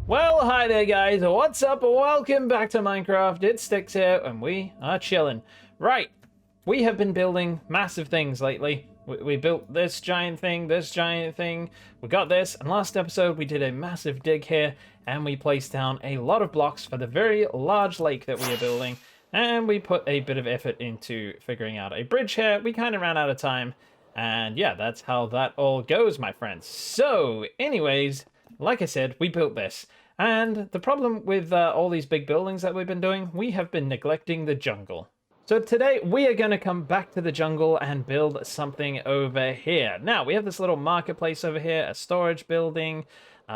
Well, hi there guys, what's up? Welcome back to Minecraft. It's Stickz here, and we are chilling. Right, we have been building massive things lately. We built this giant thing, we got this, and last episode we did a massive dig here, and we placed down a lot of blocks for the very large lake that we are building, and we put a bit of effort into figuring out a bridge here. We kind of ran out of time, and yeah, that's how that all goes, my friends. So, anyways, like I said, we built this. And the problem with all these big buildings that we've been doing, we have been neglecting the jungle. So today we are going to come back to the jungle and build something over here. Now, we have this little marketplace over here, a storage building.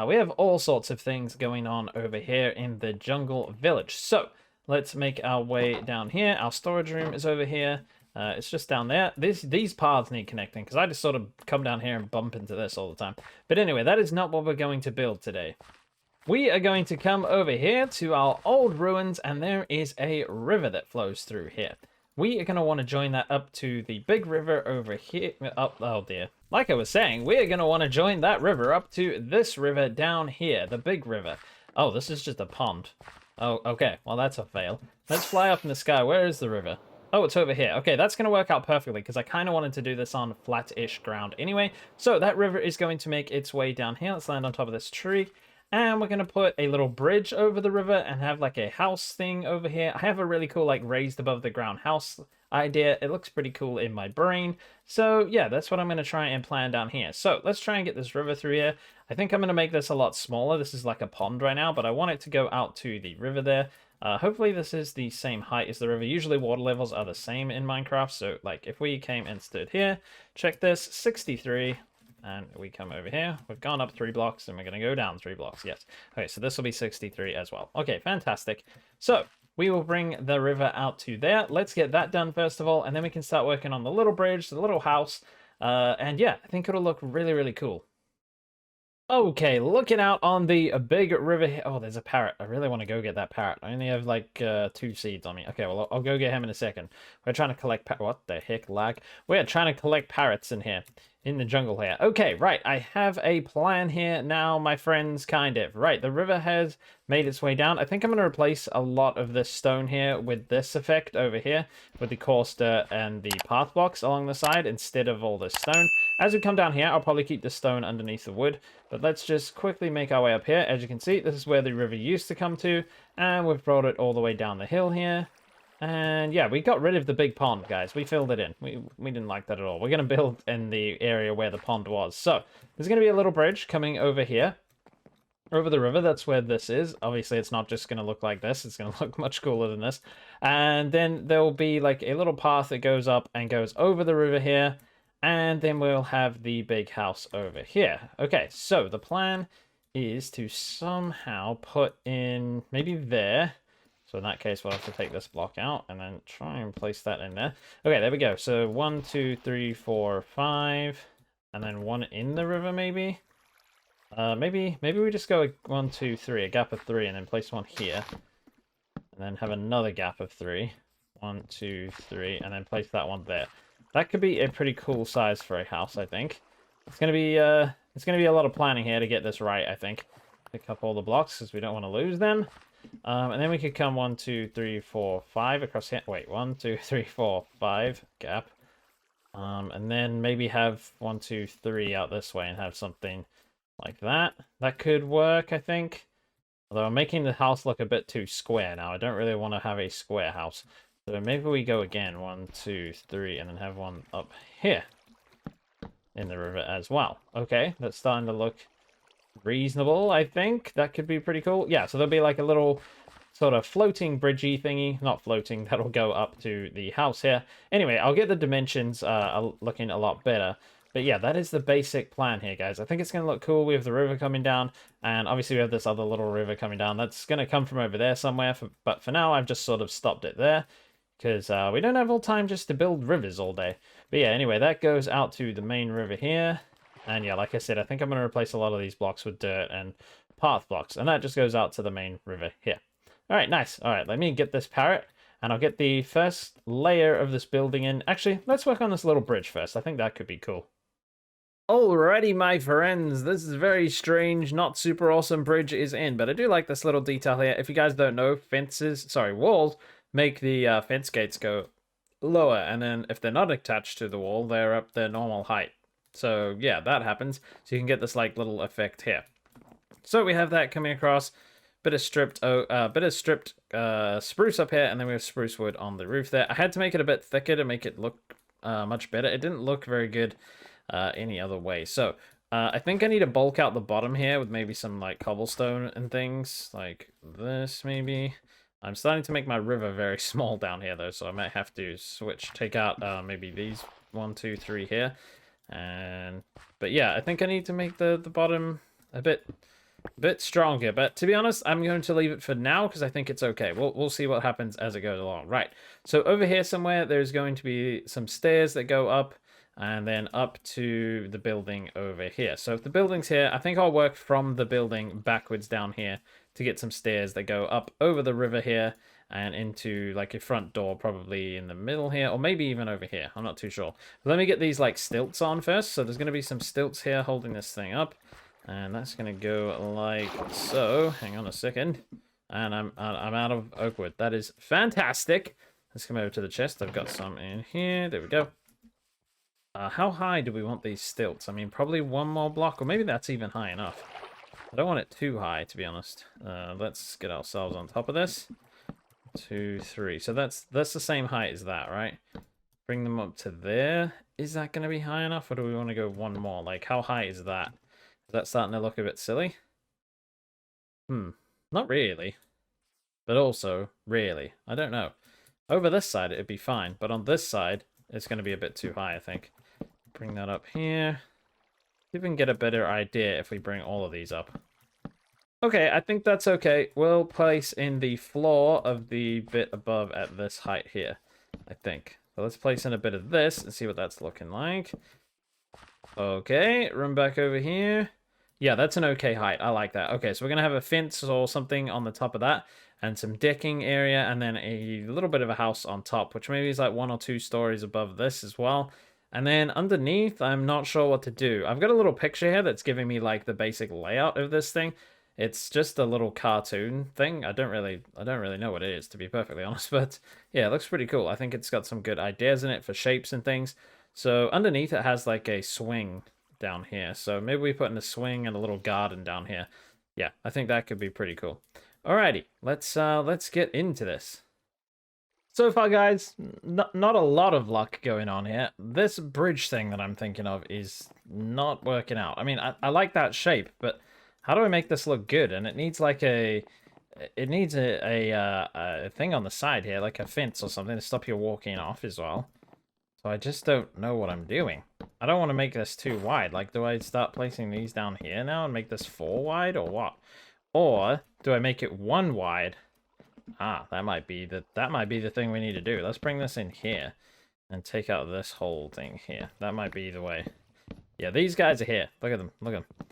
We have all sorts of things going on over here in the jungle village. So let's make our way down here. Our storage room is over here. It's just down there. These paths need connecting because I just sort of come down here and bump into this all the time. But anyway, that is not what we're going to build today. We are going to come over here to our old ruins, and there is a river that flows through here. We are going to want to join that up to the big river over here. Oh dear. Like I was saying, we are going to want to join that river up to this river down here, the big river. Oh, this is just a pond. Oh, okay. Well, that's a fail. Let's fly up in the sky. Where is the river? Oh, it's over here. Okay, that's going to work out perfectly because I kind of wanted to do this on flat-ish ground anyway. So that river is going to make its way down here. Let's land on top of this tree. And we're going to put a little bridge over the river and have like a house thing over here. I have a really cool like raised above the ground house idea. It looks pretty cool in my brain. So yeah, that's what I'm going to try and plan down here. So let's try and get this river through here. I think I'm going to make this a lot smaller. This is like a pond right now, but I want it to go out to the river there. Hopefully this is the same height as the river. Usually water levels are the same in Minecraft. So like if we came and stood here, check this, 63. And we come over here. We've gone up 3 blocks, and we're going to go down 3 blocks. Yes. Okay, so this will be 63 as well. Okay, fantastic. So we will bring the river out to there. Let's get that done first of all, and then we can start working on the little bridge, the little house. And yeah, I think it'll look really, really cool. Okay, looking out on the big river here. Oh, there's a parrot. I really want to go get that parrot. I only have like 2 seeds on me. Okay, well, I'll go get him in a second. We're trying to collect what the heck, lag? We're trying to collect parrots in here. In the jungle here. Okay, right. I have a plan here now, my friends, kind of. Right, the river has made its way down. I think I'm going to replace a lot of this stone here with this effect over here, with the coarse dirt and the path blocks along the side instead of all this stone. As we come down here, I'll probably keep the stone underneath the wood, but let's just quickly make our way up here. As you can see, this is where the river used to come to, and we've brought it all the way down the hill here. And yeah, we got rid of the big pond, guys. We filled it in. We didn't like that at all. We're going to build in the area where the pond was. So there's going to be a little bridge coming over here, over the river. That's where this is. Obviously, it's not just going to look like this. It's going to look much cooler than this. And then there'll be like a little path that goes up and goes over the river here. And then we'll have the big house over here. Okay, so the plan is to somehow put in maybe there. So in that case, we'll have to take this block out and then try and place that in there. Okay, there we go. So 1, 2, 3, 4, 5, and then 1 in the river, maybe. Maybe we just go 1, 2, 3, a gap of 3, and then place 1 here, and then have another gap of 3. 1, 2, 3, and then place that 1 there. That could be a pretty cool size for a house, I think. It's gonna be a lot of planning here to get this right, I think. Pick up all the blocks because we don't want to lose them. And then we could come 1, 2, 3, 4, 5 across here. Wait, 1, 2, 3, 4, 5 gap. And then maybe have 1, 2, 3 out this way and have something like that. That could work, I think. Although I'm making the house look a bit too square now. I don't really want to have a square house. So maybe we go again 1, 2, 3, and then have 1 up here in the river as well. Okay, that's starting to look reasonable, I think. That could be pretty cool. Yeah, so there'll be like a little sort of floating bridgey thingy. Not floating, that'll go up to the house here. Anyway, I'll get the dimensions looking a lot better. But yeah, that is the basic plan here, guys. I think it's going to look cool. We have the river coming down, and obviously we have this other little river coming down. That's going to come from over there somewhere, but for now I've just sort of stopped it there, because we don't have all time just to build rivers all day. But yeah, anyway, that goes out to the main river here. And yeah, like I said, I think I'm going to replace a lot of these blocks with dirt and path blocks. And that just goes out to the main river here. All right, nice. All right, let me get this parrot. And I'll get the first layer of this building in. Actually, let's work on this little bridge first. I think that could be cool. Alrighty, my friends, this is very strange, not super awesome bridge is in, but I do like this little detail here. If you guys don't know, walls make the fence gates go lower, and then if they're not attached to the wall, they're up their normal height. So yeah, that happens. So you can get this like little effect here. So we have that coming across, bit of stripped spruce up here, and then we have spruce wood on the roof there. I had to make it a bit thicker to make it look much better. It didn't look very good any other way. So I think I need to bulk out the bottom here with maybe some like cobblestone and things like this maybe. I'm starting to make my river very small down here though, so I might have to take out maybe these 1, 2, 3 here. But yeah, I think I need to make the bottom a bit stronger, but to be honest, I'm going to leave it for now because I think it's okay. We'll see what happens as it goes along. Right, so over here somewhere there's going to be some stairs that go up and then up to the building over here. So if the building's here, I think I'll work from the building backwards down here to get some stairs that go up over the river here and into like a front door probably in the middle here, or maybe even over here. I'm not too sure. But let me get these like stilts on first. So there's going to be some stilts here holding this thing up. And that's going to go like so. Hang on a second. And I'm out of oak wood. That is fantastic. Let's come over to the chest. I've got some in here. There we go. How high do we want these stilts? I mean, probably one more block, or maybe that's even high enough. I don't want it too high, to be honest. Let's get ourselves on top of this. 2, 3. So that's the same height as that, right? Bring them up to there. Is that going to be high enough, or do we want to go one more? Like, how high is that? Is that starting to look a bit silly? Not really. But also, really. I don't know. Over this side, it'd be fine. But on this side, it's going to be a bit too high, I think. Bring that up here. See if we can get a better idea if we bring all of these up. Okay, I think that's okay. We'll place in the floor of the bit above at this height here, I think. So let's place in a bit of this and see what that's looking like. Okay, run back over here. Yeah, that's an okay height. I like that. Okay, so we're going to have a fence or something on the top of that, and some decking area, and then a little bit of a house on top, which maybe is like 1 or 2 stories above this as well. And then underneath, I'm not sure what to do. I've got a little picture here that's giving me like the basic layout of this thing. It's just a little cartoon thing. I don't really know what it is, to be perfectly honest, but yeah, it looks pretty cool. I think it's got some good ideas in it for shapes and things. So underneath it has like a swing down here. So maybe we put in a swing and a little garden down here. Yeah, I think that could be pretty cool. Alrighty, let's get into this. So far, guys, not a lot of luck going on here. This bridge thing that I'm thinking of is not working out. I mean, I like that shape, but how do I make this look good? And it needs like a thing on the side here, like a fence or something to stop you walking off as well. So I just don't know what I'm doing. I don't want to make this too wide. Like, do I start placing these down here now and make this 4 wide or what? Or do I make it 1 wide? Ah, that might be the thing we need to do. Let's bring this in here and take out this whole thing here. That might be the way. Yeah, these guys are here. Look at them. Look at them.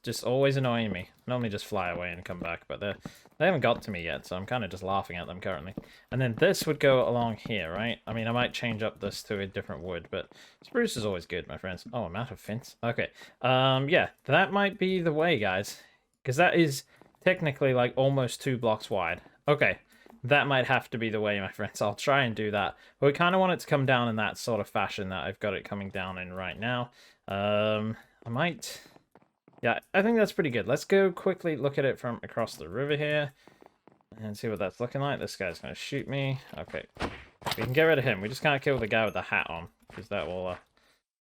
Just always annoying me. Normally just fly away and come back, but they haven't got to me yet, so I'm kind of just laughing at them currently. And then this would go along here, right? I mean, I might change up this to a different wood, but spruce is always good, my friends. Oh, I'm out of fence. Okay. Yeah, that might be the way, guys, because that is technically like almost 2 blocks wide. Okay, that might have to be the way, my friends. I'll try and do that. But we kind of want it to come down in that sort of fashion that I've got it coming down in right now. I might... Yeah, I think that's pretty good. Let's go quickly look at it from across the river here and see what that's looking like. This guy's going to shoot me. Okay, we can get rid of him. We just can't kill the guy with the hat on because that will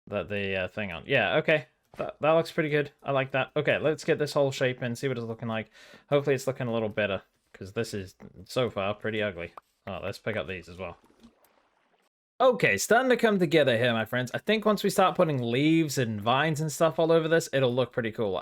the thing on. Yeah, okay. That looks pretty good. I like that. Okay, let's get this whole shape and see what it's looking like. Hopefully it's looking a little better because this is, so far, pretty ugly. Oh, let's pick up these as well. Okay, starting to come together here, my friends. I think once we start putting leaves and vines and stuff all over this, it'll look pretty cool.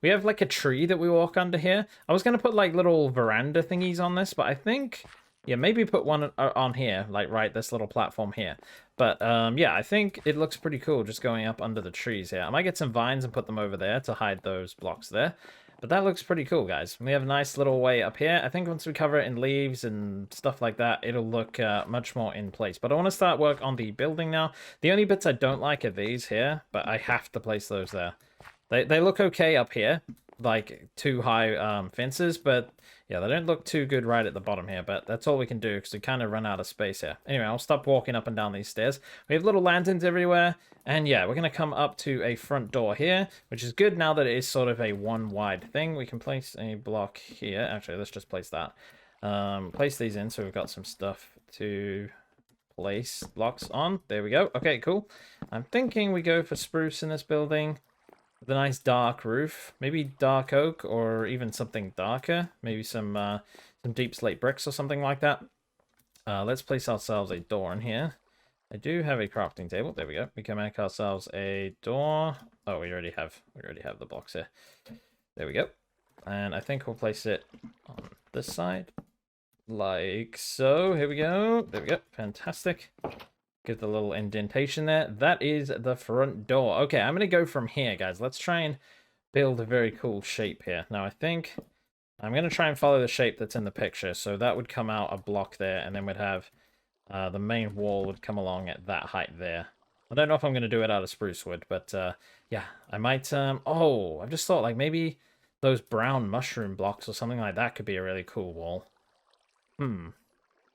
We have like a tree that we walk under here. I was going to put like little veranda thingies on this, but I think, yeah, maybe put one on here, like right, this little platform here. But yeah, I think it looks pretty cool just going up under the trees here. I might get some vines and put them over there to hide those blocks there. But that looks pretty cool, guys. We have a nice little way up here. I think once we cover it in leaves and stuff like that, it'll look much more in place. But I want to start work on the building now. The only bits I don't like are these here, but I have to place those there. They look okay up here, like too high fences, but yeah, they don't look too good right at the bottom here, but that's all we can do because we kind of run out of space here. Anyway, I'll stop walking up and down these stairs. We have little lanterns everywhere, and yeah, we're going to come up to a front door here, which is good now that it is sort of a one wide thing. We can place a block here. Actually, let's just place that. Place these in so we've got some stuff to place blocks on. There we go. Okay, cool. I'm thinking we go for spruce in this building. The nice dark roof, maybe dark oak or even something darker, maybe some deep slate bricks or something like that. Let's place ourselves a door in here. I do have a crafting table. There we go. We can make ourselves a door. Oh, we already have the blocks here. There we go. And I think we'll place it on this side, like so. Here we go. There we go. Fantastic. Give the little indentation there. That is the front door. Okay, I'm going to go from here, guys. Let's try and build a very cool shape here. Now, I think I'm going to try and follow the shape that's in the picture. So that would come out a block there, and then we'd have the main wall would come along at that height there. I don't know if I'm going to do it out of spruce wood, but yeah, I might... oh, I've just thought, like, maybe those brown mushroom blocks or something like that could be a really cool wall.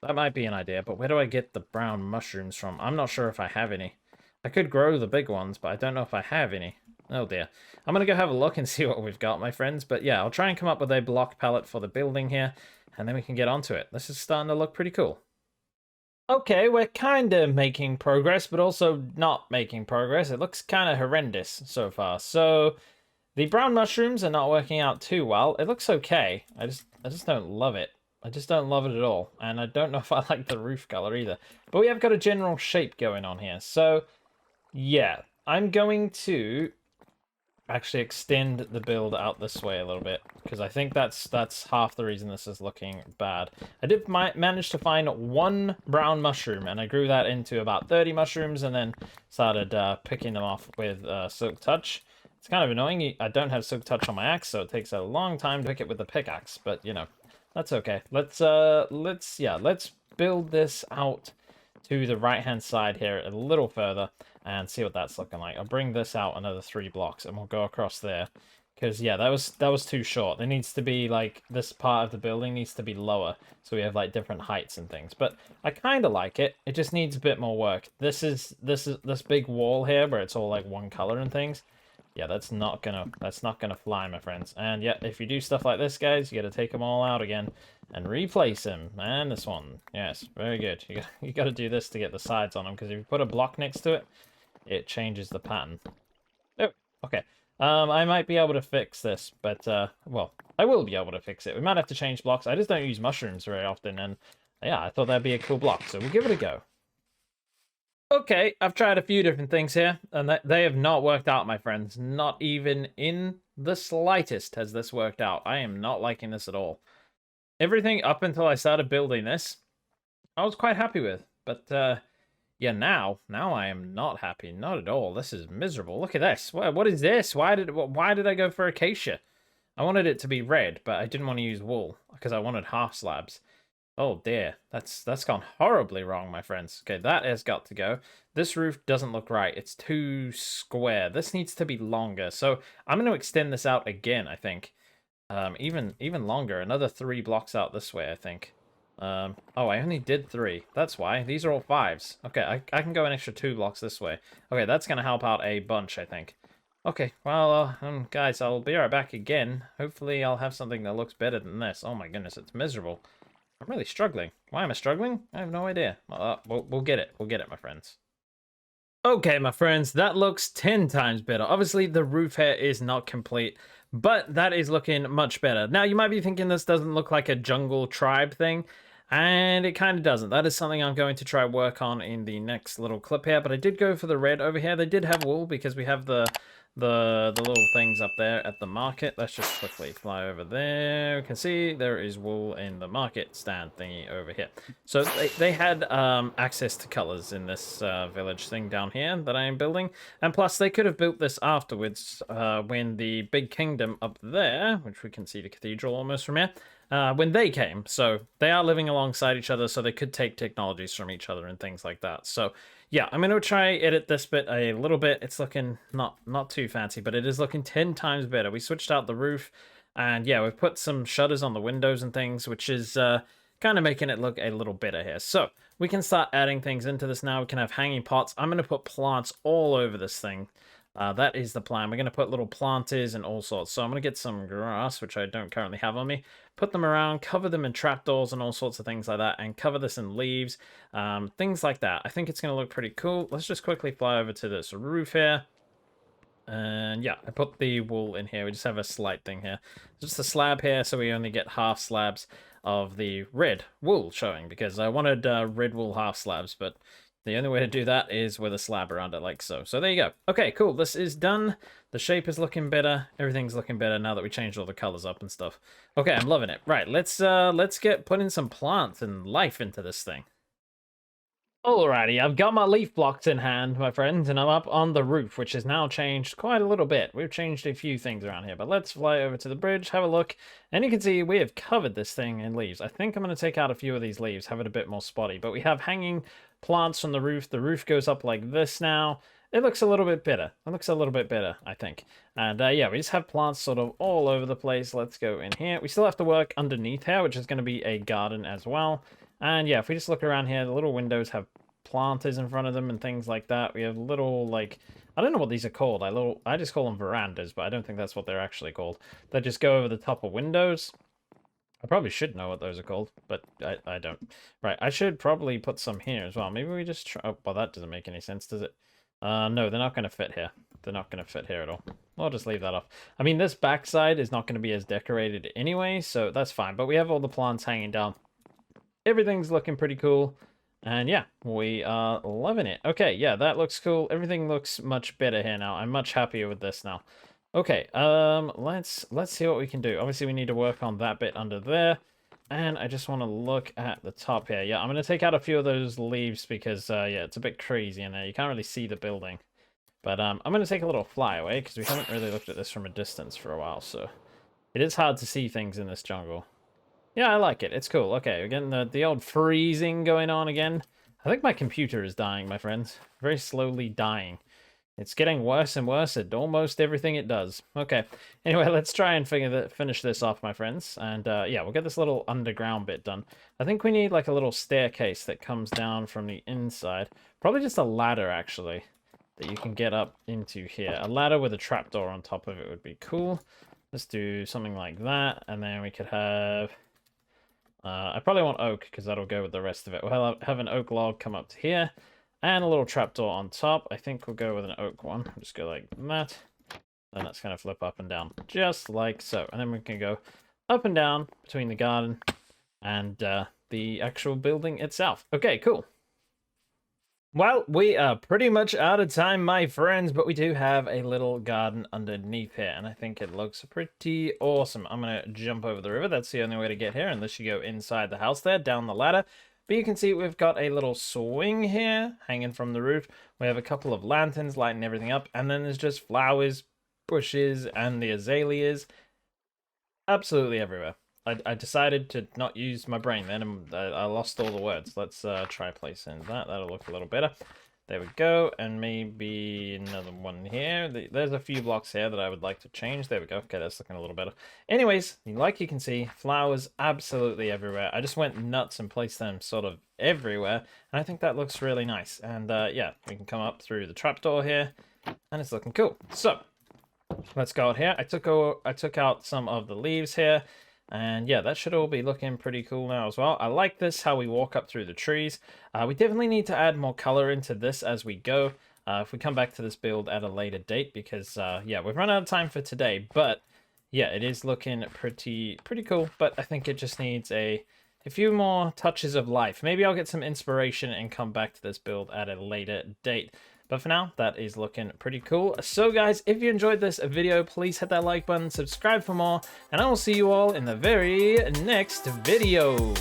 That might be an idea, but where do I get the brown mushrooms from? I'm not sure if I have any. I could grow the big ones, but I don't know if I have any. Oh dear. I'm going to go have a look and see what we've got, my friends. But yeah, I'll try and come up with a block palette for the building here, and then we can get onto it. This is starting to look pretty cool. Okay, we're kind of making progress, but also not making progress. It looks kind of horrendous so far. So the brown mushrooms are not working out too well. It looks okay. I just don't love it. I just don't love it at all, and I don't know if I like the roof color either. But we have got a general shape going on here, so yeah, I'm going to actually extend the build out this way a little bit, because I think that's half the reason this is looking bad. I did manage to find one brown mushroom, and I grew that into about 30 mushrooms, and then started picking them off with Silk Touch. It's kind of annoying. I don't have Silk Touch on my axe, so it takes a long time to pick it with the pickaxe, but you know. That's okay. Let's build this out to the right-hand side here a little further and see what that's looking like. I'll bring this out another 3 blocks and we'll go across there. Because, yeah, that was too short. There needs to be, like, this part of the building needs to be lower. So we have, like, different heights and things. But I kind of like it. It just needs a bit more work. This big wall here where it's all, like, one color and things. Yeah, that's not gonna fly, my friends. And yeah, if you do stuff like this, guys, you gotta take them all out again and replace them. And this one, yes, very good. You gotta do this to get the sides on them, because if you put a block next to it, it changes the pattern. Oh, okay. I might be able to fix this, but well, I will be able to fix it. We might have to change blocks. I just don't use mushrooms very often, and yeah, I thought that'd be a cool block, so we'll give it a go. Okay, I've tried a few different things here, and they have not worked out, my friends. Not even in the slightest has this worked out. I am not liking this at all. Everything up until I started building this, I was quite happy with. But, yeah, now I am not happy. Not at all. This is miserable. Look at this. What is this? Why did I go for acacia? I wanted it to be red, but I didn't want to use wool, because I wanted half slabs. Oh dear, that's gone horribly wrong, my friends. Okay, that has got to go. This roof doesn't look right. It's too square. This needs to be longer. So I'm going to extend this out again, I think. Even longer. Another 3 blocks out this way, I think. Oh, I only did 3. That's why. These are all 5s. Okay, I can go an extra 2 blocks this way. Okay, that's going to help out a bunch, I think. Okay, well, guys, I'll be right back again. Hopefully I'll have something that looks better than this. Oh my goodness, it's miserable. I'm really struggling. Why am I struggling? I have no idea. We'll get it. We'll get it, my friends. Okay, my friends, that looks 10 times better. Obviously, the roof here is not complete, but that is looking much better. Now, you might be thinking this doesn't look like a jungle tribe thing. And it kind of doesn't. That is something I'm going to try work on in the next little clip here. But I did go for the red over here. They did have wool because we have the little things up there at the market. Let's just quickly fly over there. You can see there is wool in the market stand thingy over here. So they had access to colors in this village thing down here that I am building. And plus they could have built this afterwards when the big kingdom up there, which we can see the cathedral almost from here, when they came. So they are living alongside each other, so they could take technologies from each other and things like that. So yeah, I'm going to try edit this bit a little bit. It's looking not too fancy, but it is looking 10 times better. We switched out the roof, and yeah, we've put some shutters on the windows and things, which is kind of making it look a little better here. So we can start adding things into this now. We can have hanging pots. I'm going to put plants all over this thing. That is the plan. We're going to put little planters and all sorts. So I'm going to get some grass, which I don't currently have on me. Put them around, cover them in trapdoors and all sorts of things like that. And cover this in leaves, things like that. I think it's going to look pretty cool. Let's just quickly fly over to this roof here. And yeah, I put the wool in here. We just have a slight thing here. Just a slab here, so we only get half slabs of the red wool showing. Because I wanted red wool half slabs, but the only way to do that is with a slab around it like so. So there you go. Okay, cool. This is done. The shape is looking better. Everything's looking better now that we changed all the colors up and stuff. Okay, I'm loving it. Right, let's get putting some plants and life into this thing. Alrighty, I've got my leaf blocks in hand, my friends, and I'm up on the roof, which has now changed quite a little bit. We've changed a few things around here, but let's fly over to the bridge, have a look, and you can see we have covered this thing in leaves. I think I'm going to take out a few of these leaves, have it a bit more spotty, but we have hanging plants from the roof. The roof goes up like this now. It looks a little bit better. It looks a little bit better, I think. And yeah, we just have plants sort of all over the place. Let's go in here. We still have to work underneath here, which is going to be a garden as well. And yeah, if we just look around here, the little windows have planters in front of them and things like that. We have little, like, I don't know what these are called. I just call them verandas, but I don't think that's what they're actually called. They just go over the top of windows. I probably should know what those are called, but I don't. Right, I should probably put some here as well. Maybe we just try... Oh, well, that doesn't make any sense, does it? No, they're not going to fit here. They're not going to fit here at all. I'll just leave that off. I mean, this backside is not going to be as decorated anyway, so that's fine. But we have all the plants hanging down. Everything's looking pretty cool. And yeah, we are loving it. Okay, yeah, that looks cool. Everything looks much better here now. I'm much happier with this now. Okay, let's see what we can do. Obviously, we need to work on that bit under there. And I just want to look at the top here. Yeah, I'm going to take out a few of those leaves because, yeah, it's a bit crazy in there. You can't really see the building. But I'm going to take a little flyaway because we haven't really looked at this from a distance for a while. So it is hard to see things in this jungle. Yeah, I like it. It's cool. Okay, we're getting the old freezing going on again. I think my computer is dying, my friends. Very slowly dying. It's getting worse and worse at almost everything it does. Okay, anyway, let's try and finish this off, my friends. And yeah, we'll get this little underground bit done. I think we need like a little staircase that comes down from the inside. Probably just a ladder, actually, that you can get up into here. A ladder with a trapdoor on top of it would be cool. Let's do something like that, and then we could have... I probably want oak, because that'll go with the rest of it. We'll have an oak log come up to here, and a little trapdoor on top. I think we'll go with an oak one. We'll just go like that, and that's going to flip up and down, just like so. And then we can go up and down between the garden and the actual building itself. Okay, cool. Well, we are pretty much out of time, my friends, but we do have a little garden underneath here, and I think it looks pretty awesome. I'm going to jump over the river. That's the only way to get here, unless you go inside the house there, down the ladder. But you can see we've got a little swing here, hanging from the roof. We have a couple of lanterns lighting everything up, and then there's just flowers, bushes, and the azaleas absolutely everywhere. I decided to not use my brain then, and I lost all the words. Let's try placing that. That'll look a little better. There we go, and maybe another one here. There's a few blocks here that I would like to change. There we go. Okay, that's looking a little better. Anyways, like you can see, flowers absolutely everywhere. I just went nuts and placed them sort of everywhere, and I think that looks really nice. And yeah, we can come up through the trapdoor here, and it's looking cool. So, let's go out here. I took out some of the leaves here. And yeah, that should all be looking pretty cool now as well. I like this, how we walk up through the trees. We definitely need to add more color into this as we go. If we come back to this build at a later date, because yeah, we've run out of time for today. But yeah, it is looking pretty cool. But I think it just needs a a few more touches of life. Maybe I'll get some inspiration and come back to this build at a later date. But for now, that is looking pretty cool. So guys, if you enjoyed this video, please hit that like button, subscribe for more, and I will see you all in the very next video.